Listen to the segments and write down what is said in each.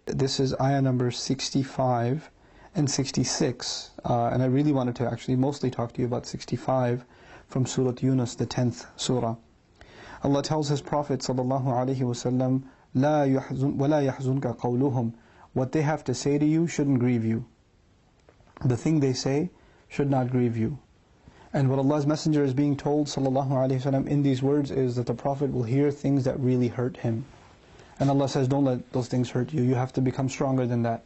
This is ayah number 65 and 66. And I really wanted to actually mostly talk to you about 65 from Surah Yunus, the 10th surah. Allah tells His Prophet sallallahu alaihi wasallam, وَلَا يَحْزُنْكَ قَوْلُهُمْ. What they have to say to you shouldn't grieve you. The thing they say should not grieve you. And what Allah's Messenger is being told sallallahu alaihi wasallam in these words is that the Prophet will hear things that really hurt him. And Allah says, don't let those things hurt you. You have to become stronger than that.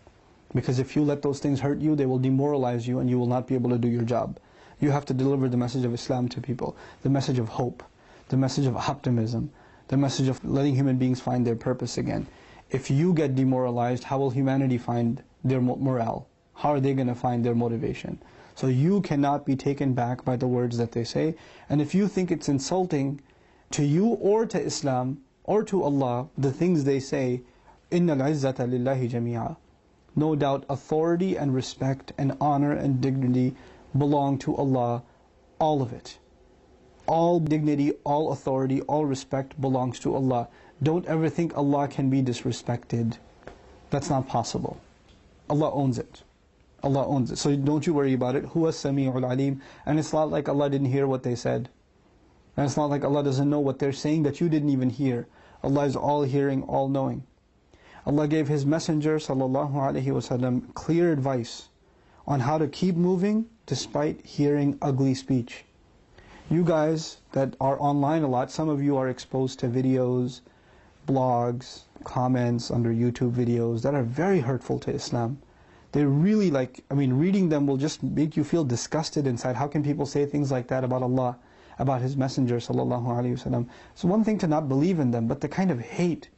Because if you let those things hurt you, they will demoralize you and you will not be able to do your job. You have to deliver the message of Islam to people, the message of hope, the message of optimism, the message of letting human beings find their purpose again. If you get demoralized, how will humanity find their morale? How are they going to find their motivation? So you cannot be taken back by the words that they say. And if you think it's insulting to you or to Islam or to Allah, the things they say, إِنَّ الْعِزَّةَ لِلَّهِ جَمِيعًا. No doubt authority and respect and honor and dignity belong to Allah, all of it. All dignity, all authority, all respect belongs to Allah. Don't ever think Allah can be disrespected. That's not possible. Allah owns it. Allah owns it. So don't you worry about it. Huwa Sami'ul Alim. And it's not like Allah didn't hear what they said. And it's not like Allah doesn't know what they're saying that you didn't even hear. Allah is all hearing, all knowing. Allah gave His Messenger sallallahu alaihi wasallam clear advice on how to keep moving despite hearing ugly speech. You guys that are online a lot, some of you are exposed to videos, blogs, comments under YouTube videos that are very hurtful to Islam. They're really reading them will just make you feel disgusted inside. How can people say things like that about Allah, about His Messenger sallallahu alaihi wasallam? It's one thing to not believe in them, but the kind of hate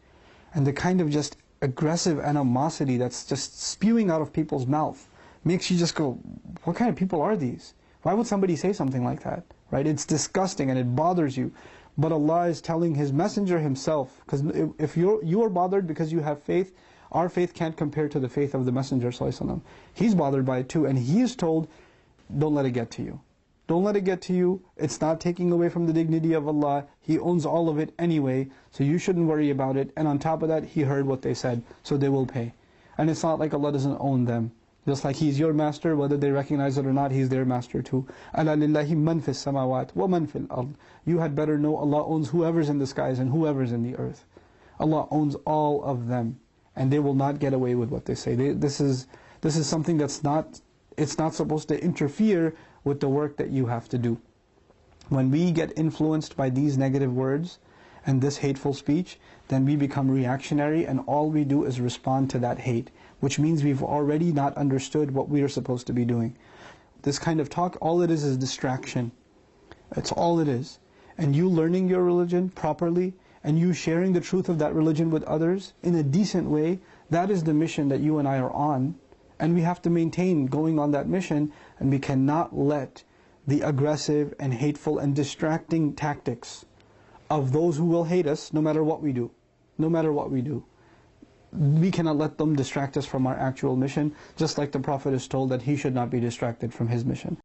and the kind of just aggressive animosity that's just spewing out of people's mouth makes you just go, what kind of people are these? Why would somebody say something like that? Right? It's disgusting and it bothers you. But Allah is telling His Messenger Himself, because if you are bothered because you have faith, our faith can't compare to the faith of the Messenger ﷺ. He's bothered by it too, and He is told, don't let it get to you. Don't let it get to you. It's not taking away from the dignity of Allah. He owns all of it anyway, so you shouldn't worry about it. And on top of that, He heard what they said, so they will pay. And it's not like Allah doesn't own them. Just like He's your master, whether they recognize it or not, He's their master too. أَلَا لِلَّهِ مَنْ فِي السَّمَاوَاتِ وَمَنْ فِي الْأَرْضِ. You had better know Allah owns whoever's in the skies and whoever's in the earth. Allah owns all of them, and they will not get away with what they say. This is something that's not supposed to interfere with the work that you have to do. When we get influenced by these negative words and this hateful speech, then we become reactionary, and all we do is respond to that hate, which means we've already not understood what we are supposed to be doing. This kind of talk, all it is distraction. That's all it is. And you learning your religion properly, and you sharing the truth of that religion with others in a decent way, that is the mission that you and I are on. And we have to maintain going on that mission, and we cannot let the aggressive and hateful and distracting tactics of those who will hate us no matter what we do. No matter what we do. We cannot let them distract us from our actual mission, just like the Prophet is told that he should not be distracted from his mission.